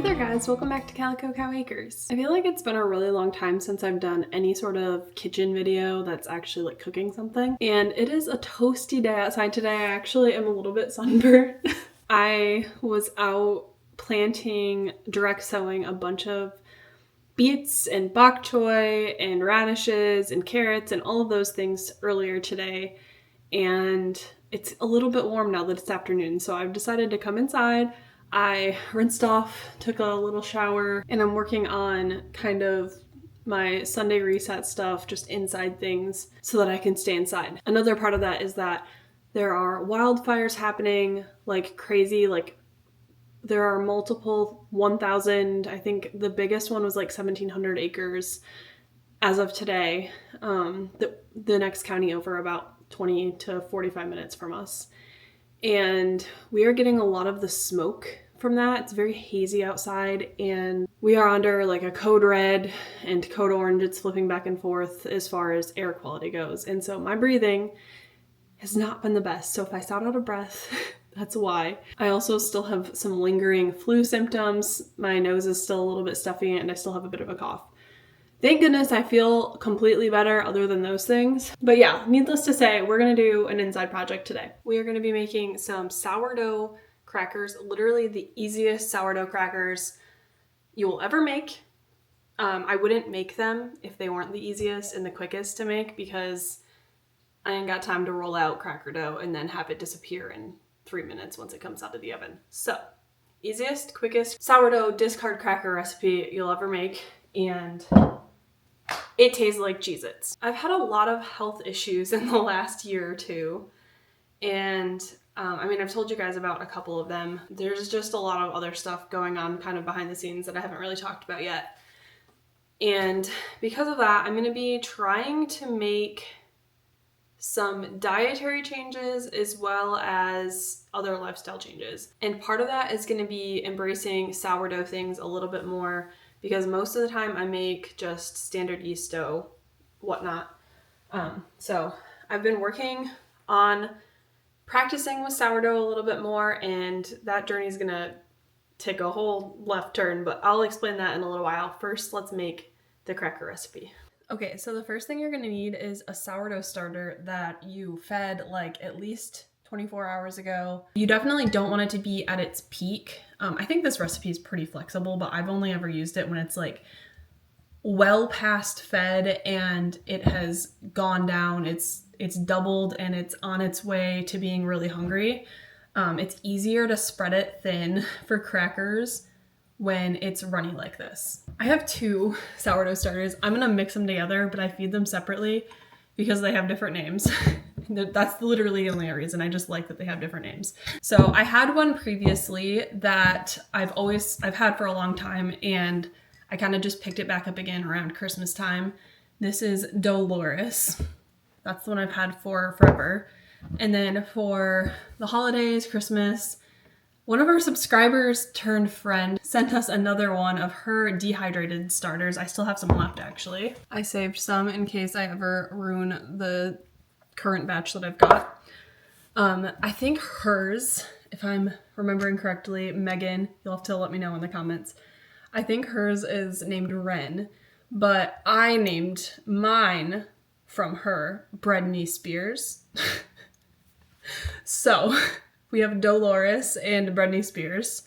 Hey there guys, welcome back to Calico Cow Acres. I feel like it's been a really long time since I've done any sort of kitchen video that's actually like cooking something. And it is a toasty day outside today. I actually am a little bit sunburned. I was out planting, direct sowing a bunch of beets and bok choy and radishes and carrots and all of those things earlier today. And it's a little bit warm now that it's afternoon, so I've decided to come inside. I rinsed off, took a little shower, and I'm working on kind of my Sunday reset stuff, just inside things, so that I can stay inside. Another part of that is that there are wildfires happening like crazy. Like there are multiple 1,000, I think the biggest one was like 1,700 acres as of today. The next county over, about 20 to 45 minutes from us. And we are getting a lot of the smoke from that. It's very hazy outside, and we are under like a code red and code orange. It's flipping back and forth as far as air quality goes. And so my breathing has not been the best. So if I sound out of breath, that's why. I also still have some lingering flu symptoms. My nose is still a little bit stuffy and I still have a bit of a cough. Thank goodness I feel completely better other than those things. But yeah, needless to say, we're gonna do an inside project today. We are gonna be making some sourdough crackers, literally the easiest sourdough crackers you will ever make. I wouldn't make them if they weren't the easiest and the quickest to make, because I ain't got time to roll out cracker dough and then have it disappear in 3 minutes once it comes out of the oven. So, easiest, quickest sourdough discard cracker recipe you'll ever make, and it tastes like Cheez-Its. I've had a lot of health issues in the last year or two, and I've told you guys about a couple of them. There's just a lot of other stuff going on kind of behind the scenes that I haven't really talked about yet. And because of that, I'm gonna be trying to make some dietary changes as well as other lifestyle changes. And part of that is gonna be embracing sourdough things a little bit more, because most of the time I make just standard yeast dough, whatnot. So I've been working on practicing with sourdough a little bit more, and that journey is gonna take a whole left turn, but I'll explain that in a little while. First, let's make the cracker recipe. Okay, so the first thing you're gonna need is a sourdough starter that you fed like at least 24 hours ago. You definitely don't want it to be at its peak. I think this recipe is pretty flexible, but I've only ever used it when it's like well past fed and it has gone down, it's doubled and it's on its way to being really hungry. It's easier to spread it thin for crackers when it's runny like this. I have 2 sourdough starters. I'm gonna mix them together, but I feed them separately because they have different names. That's literally the only reason. I just like that they have different names. So I had one previously that I've had for a long time, and I kind of just picked it back up again around Christmas time. This is Dolores. That's the one I've had for forever. And then for the holidays, Christmas, one of our subscribers turned friend sent us another one of her dehydrated starters. I still have some left, actually. I saved some in case I ever ruin the current batch that I've got. I think hers, if I'm remembering correctly, Megan, you'll have to let me know in the comments. I think hers is named Wren, but I named mine from her Britney Spears. So we have Dolores and Britney Spears,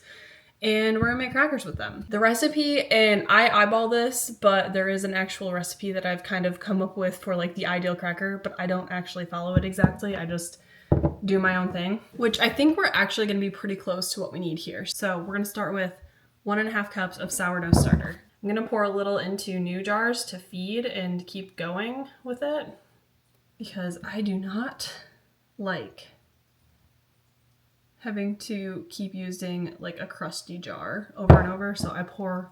and we're gonna make crackers with them. The recipe, and I eyeball this, but there is an actual recipe that I've kind of come up with for like the ideal cracker, but I don't actually follow it exactly. I just do my own thing, which I think we're actually gonna be pretty close to what we need here. So we're gonna start with 1.5 cups of sourdough starter. I'm gonna pour a little into new jars to feed and keep going with it, because I do not like having to keep using like a crusty jar over and over. So I pour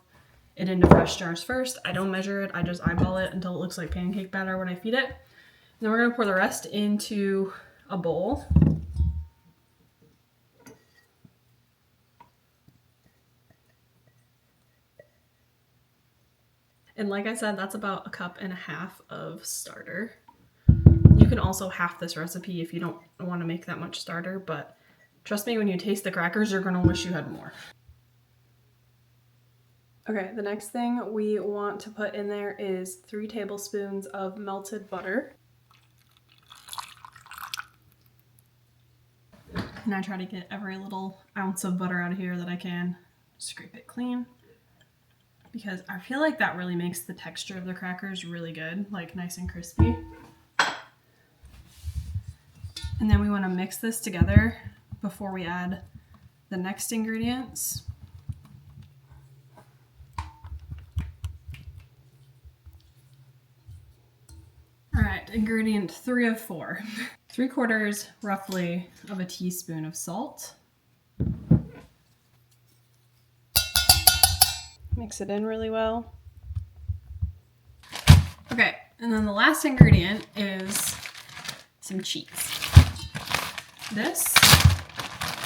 it into fresh jars first. I don't measure it. I just eyeball it until it looks like pancake batter when I feed it. And then we're gonna pour the rest into a bowl. And like I said, that's about 1.5 cups of starter. You can also half this recipe if you don't want to make that much starter, but trust me, when you taste the crackers, you're gonna wish you had more. Okay, the next thing we want to put in there is 3 tablespoons of melted butter. And I try to get every little ounce of butter out of here that I can. Scrape it clean. Because I feel like that really makes the texture of the crackers really good, like nice and crispy. And then we want to mix this together before we add the next ingredients. All right, ingredient 3 of 4. 3/4 roughly of a teaspoon of salt. Mix it in really well. Okay, and then the last ingredient is some cheese. This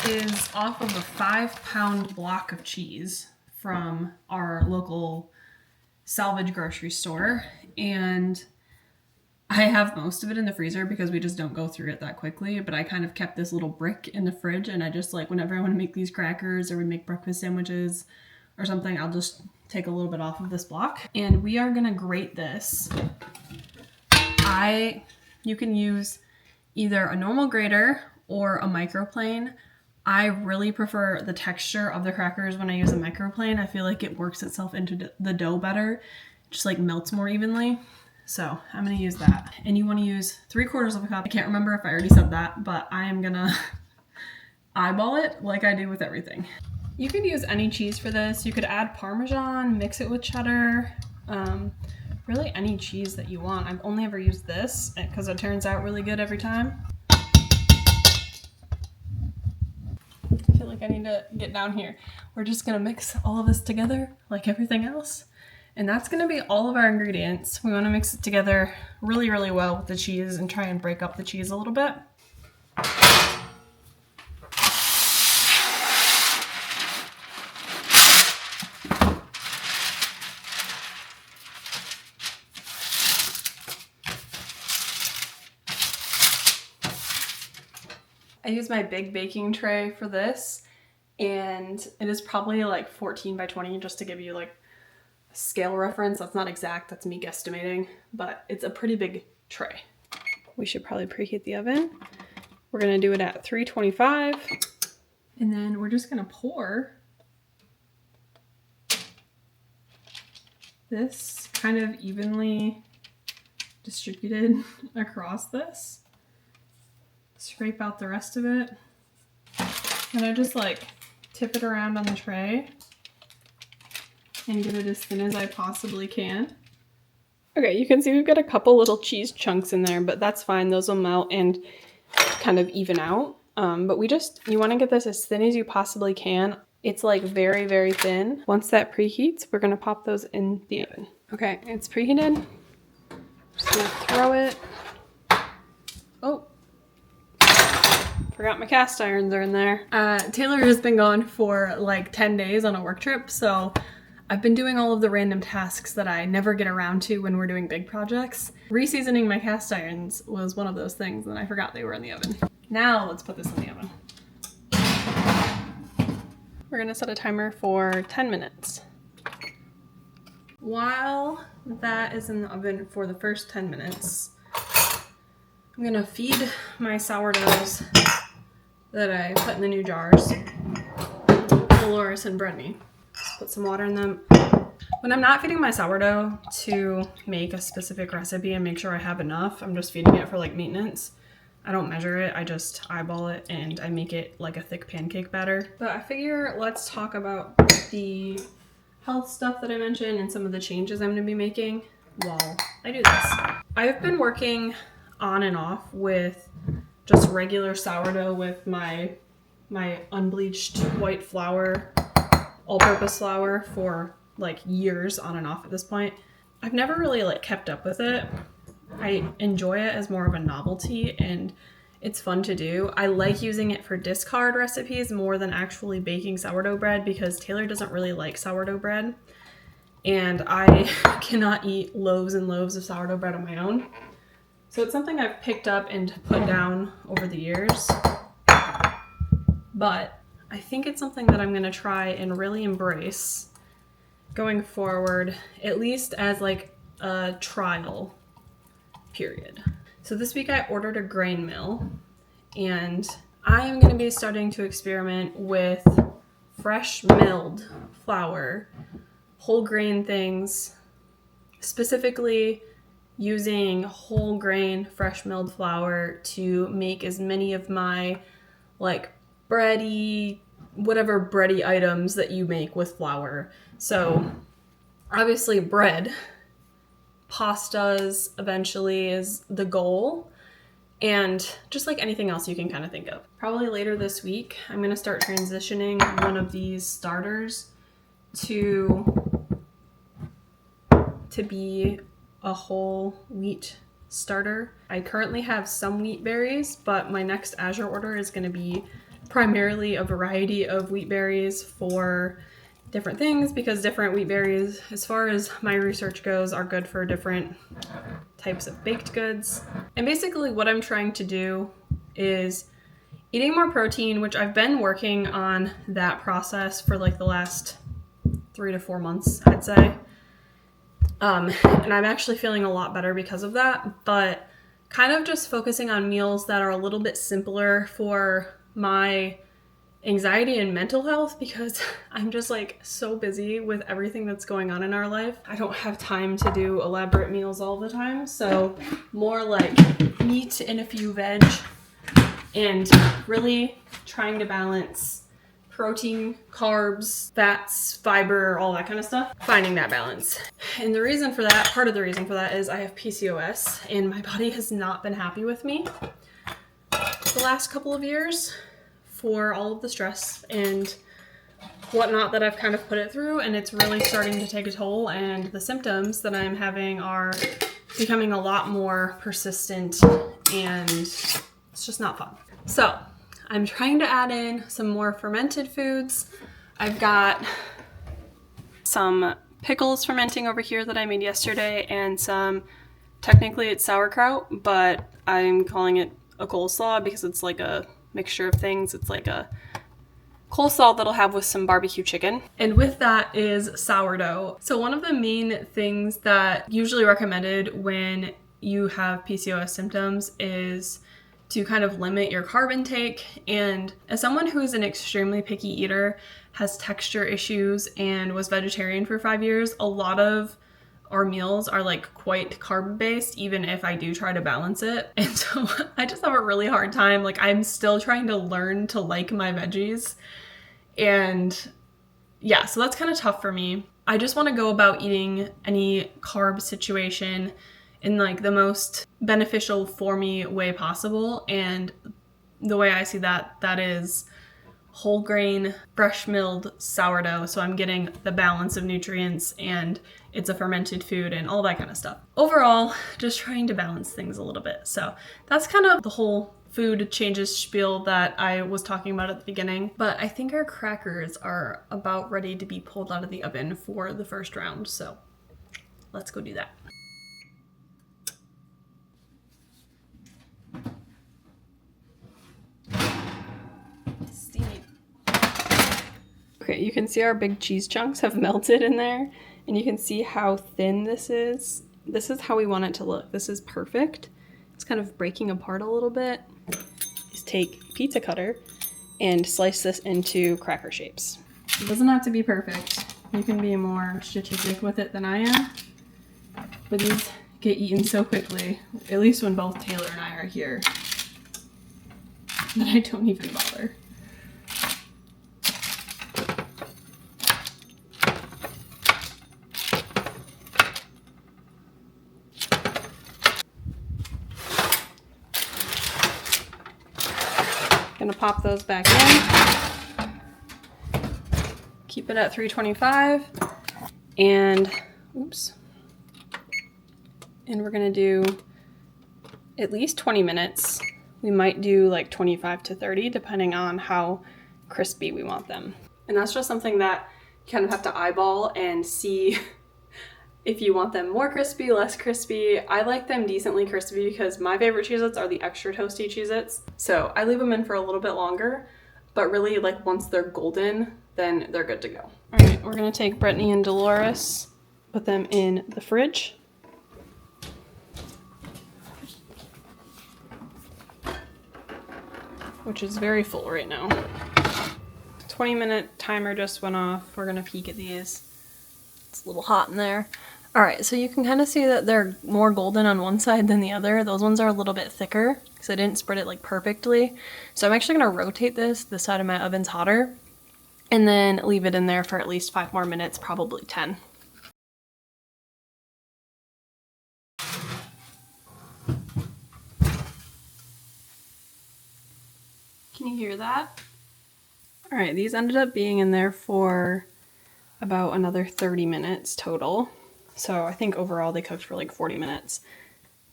is off of a 5-pound block of cheese from our local salvage grocery store, and I have most of it in the freezer because we just don't go through it that quickly, but I kind of kept this little brick in the fridge, and I just like whenever I want to make these crackers or we make breakfast sandwiches or something, I'll just take a little bit off of this block. And we are gonna grate this. You can use either a normal grater or a microplane. I really prefer the texture of the crackers when I use a microplane. I feel like it works itself into the dough better. It just like melts more evenly. So I'm gonna use that. And you wanna use 3/4 of a cup. I can't remember if I already said that, but I am gonna eyeball it like I do with everything. You could use any cheese for this. You could add Parmesan, mix it with cheddar, really any cheese that you want. I've only ever used this because it turns out really good every time. I feel like I need to get down here. We're just gonna mix all of this together like everything else. And that's gonna be all of our ingredients. We wanna mix it together really, really well with the cheese and try and break up the cheese a little bit. I use my big baking tray for this, and it is probably like 14 by 20, just to give you like a scale reference. That's not exact, that's me guesstimating, but it's a pretty big tray. We should probably preheat the oven. We're gonna do it at 325, and then we're just gonna pour this kind of evenly distributed across this. Scrape out the rest of it. And I just like tip it around on the tray and get it as thin as I possibly can. Okay, you can see we've got a couple little cheese chunks in there, but that's fine. Those will melt and kind of even out. But you want to get this as thin as you possibly can. It's like very, very thin. Once that preheats, we're gonna pop those in the oven. Okay, it's preheated. Just gonna throw it. Oh. Forgot my cast irons are in there. Taylor has been gone for like 10 days on a work trip, so I've been doing all of the random tasks that I never get around to when we're doing big projects. Reseasoning my cast irons was one of those things, and I forgot they were in the oven. Now let's put this in the oven. We're gonna set a timer for 10 minutes. While that is in the oven for the first 10 minutes, I'm gonna feed my sourdoughs that I put in the new jars, Dolores and Brittany. Just put some water in them. When I'm not feeding my sourdough to make a specific recipe and make sure I have enough, I'm just feeding it for like maintenance. I don't measure it, I just eyeball it and I make it like a thick pancake batter. But I figure let's talk about the health stuff that I mentioned and some of the changes I'm gonna be making while I do this. I've been working on and off with just regular sourdough with my unbleached white flour, all-purpose flour for like years on and off at this point. I've never really like kept up with it. I enjoy it as more of a novelty and it's fun to do. I like using it for discard recipes more than actually baking sourdough bread because Taylor doesn't really like sourdough bread and I cannot eat loaves and loaves of sourdough bread on my own. So it's something I've picked up and put down over the years, but I think it's something that I'm gonna try and really embrace going forward, at least as like a trial period. So this week I ordered a grain mill, and I am going to be starting to experiment with fresh milled flour, whole grain things, specifically using whole grain fresh milled flour to make as many of my like bready, whatever bready items that you make with flour. So obviously bread, pastas eventually is the goal, and just like anything else you can kind of think of. Probably later this week, I'm going to start transitioning one of these starters to be a whole wheat starter. I currently have some wheat berries, but my next Azure order is going to be primarily a variety of wheat berries for different things, because different wheat berries, as far as my research goes, are good for different types of baked goods. And basically what I'm trying to do is eating more protein, which I've been working on that process for like the last 3 to 4 months, I'd say. And I'm actually feeling a lot better because of that, but kind of just focusing on meals that are a little bit simpler for my anxiety and mental health, because I'm just like so busy with everything that's going on in our life. I don't have time to do elaborate meals all the time, so more like meat and a few veg, and really trying to balance protein, carbs, fats, fiber, all that kind of stuff. Finding that balance. And the reason for that, part of the reason for that, is I have PCOS and my body has not been happy with me the last couple of years for all of the stress and whatnot that I've kind of put it through, and it's really starting to take a toll, and the symptoms that I'm having are becoming a lot more persistent, and it's just not fun. So I'm trying to add in some more fermented foods. I've got some pickles fermenting over here that I made yesterday, and some, technically it's sauerkraut, but I'm calling it a coleslaw because it's like a mixture of things. It's like a coleslaw that I'll have with some barbecue chicken. And with that is sourdough. So one of the main things that usually recommended when you have PCOS symptoms is to kind of limit your carb intake. And as someone who is an extremely picky eater, has texture issues, and was vegetarian for 5 years, a lot of our meals are like quite carb based, even if I do try to balance it. And so I just have a really hard time. Like, I'm still trying to learn to like my veggies. And yeah, so that's kind of tough for me. I just want to go about eating any carb situation in like the most beneficial for me way possible. And the way I see that is whole grain, fresh milled sourdough. So I'm getting the balance of nutrients, and it's a fermented food and all that kind of stuff. Overall, just trying to balance things a little bit. So that's kind of the whole food changes spiel that I was talking about at the beginning. But I think our crackers are about ready to be pulled out of the oven for the first round. So let's go do that. Okay, you can see our big cheese chunks have melted in there, and you can see how thin this is. This is how we want it to look. This is perfect. It's kind of breaking apart a little bit. Just take a pizza cutter and slice this into cracker shapes. It doesn't have to be perfect. You can be more strategic with it than I am. But these get eaten so quickly, at least when both Taylor and I are here, that I don't even bother. Gonna pop those back in. Keep it at 325, and oops. And we're gonna do at least 20 minutes. We might do like 25 to 30, depending on how crispy we want them. And that's just something that you kind of have to eyeball and see if you want them more crispy, less crispy. I like them decently crispy because my favorite Cheez-Its are the extra toasty Cheez-Its. So I leave them in for a little bit longer, but really like once they're golden, then they're good to go. All right, we're gonna take Brittany and Dolores, put them in the fridge. Which is very full right now. 20-minute timer just went off. We're gonna peek at these. It's a little hot in there. All right, so you can kind of see that they're more golden on one side than the other. Those ones are a little bit thicker because I didn't spread it like perfectly. So I'm actually gonna rotate this side of my oven's hotter and then leave it in there for at least 5 more minutes, probably 10. Can you hear that? All right, these ended up being in there for about another 30 minutes total. So I think overall they cooked for like 40 minutes.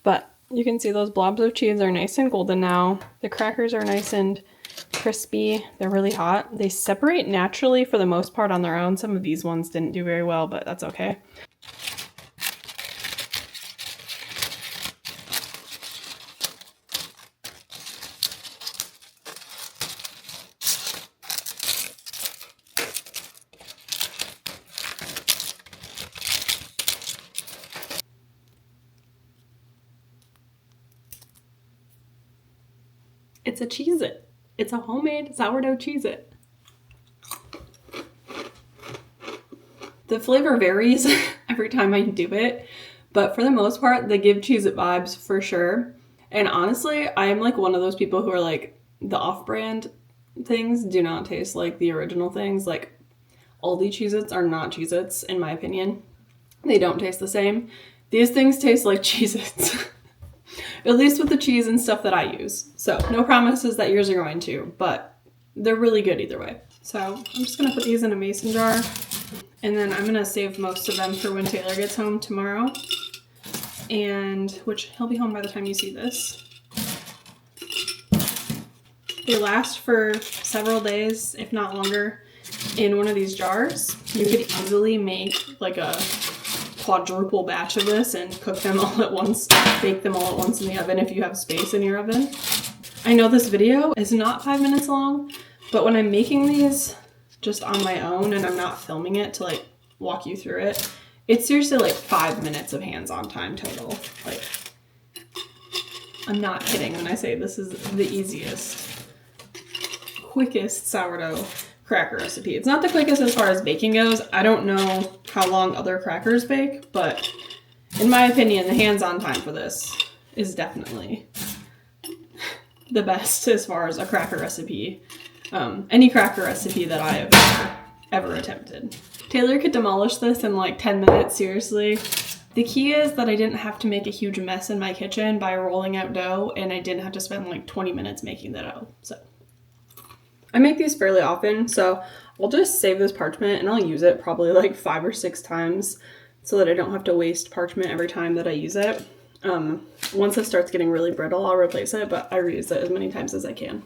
But you can see those blobs of cheese are nice and golden now. The crackers are nice and crispy. They're really hot. They separate naturally for the most part on their own. Some of these ones didn't do very well, but that's okay. It's a Cheez-It. It's a homemade sourdough Cheez-It. The flavor varies every time I do it, but for the most part, they give Cheez-It vibes for sure. And honestly, I am like one of those people who are like, the off-brand things do not taste like the original things. Like, Aldi Cheez-Its are not Cheez-Its, in my opinion. They don't taste the same. These things taste like Cheez-Its. At least with the cheese and stuff that I use. So no promises that yours are going to, but they're really good either way. So I'm just gonna put these in a mason jar, and then I'm gonna save most of them for when Taylor gets home tomorrow, and which he'll be home by the time you see this. They last for several days, if not longer, in one of these jars. You could easily make like a quadruple batch of this and cook them all at once, bake them all at once in the oven if you have space in your oven. I know this video is not 5 minutes long, but when I'm making these just on my own and I'm not filming it to like walk you through it, it's seriously like 5 minutes of hands-on time total. Like, I'm not kidding when I say this is the easiest, quickest sourdough cracker recipe. It's not the quickest as far as baking goes. I don't know how long other crackers bake, but in my opinion, the hands-on time for this is definitely the best as far as a cracker recipe. Any cracker recipe that I have ever attempted. Taylor could demolish this in like 10 minutes, seriously. The key is that I didn't have to make a huge mess in my kitchen by rolling out dough, and I didn't have to spend like 20 minutes making the dough, so. I make these fairly often, so I'll just save this parchment and I'll use it probably like 5 or 6 times so that I don't have to waste parchment every time that I use it. Once it starts getting really brittle, I'll replace it, but I reuse it as many times as I can.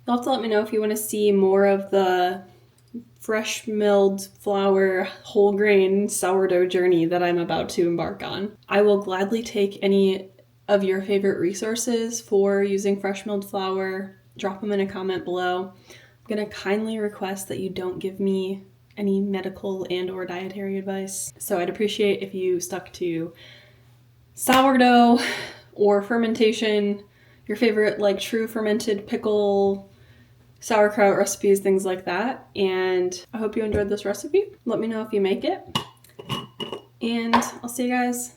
You'll have to let me know if you want to see more of the fresh milled flour whole grain sourdough journey that I'm about to embark on. I will gladly take any of your favorite resources for using fresh milled flour. Drop them in a comment below. I'm gonna kindly request that you don't give me any medical and or dietary advice. So I'd appreciate if you stuck to sourdough or fermentation, your favorite like true fermented pickle, sauerkraut recipes, things like that. And I hope you enjoyed this recipe. Let me know if you make it. And I'll see you guys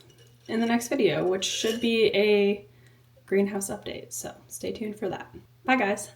in the next video, which should be a greenhouse update. So stay tuned for that. Bye guys.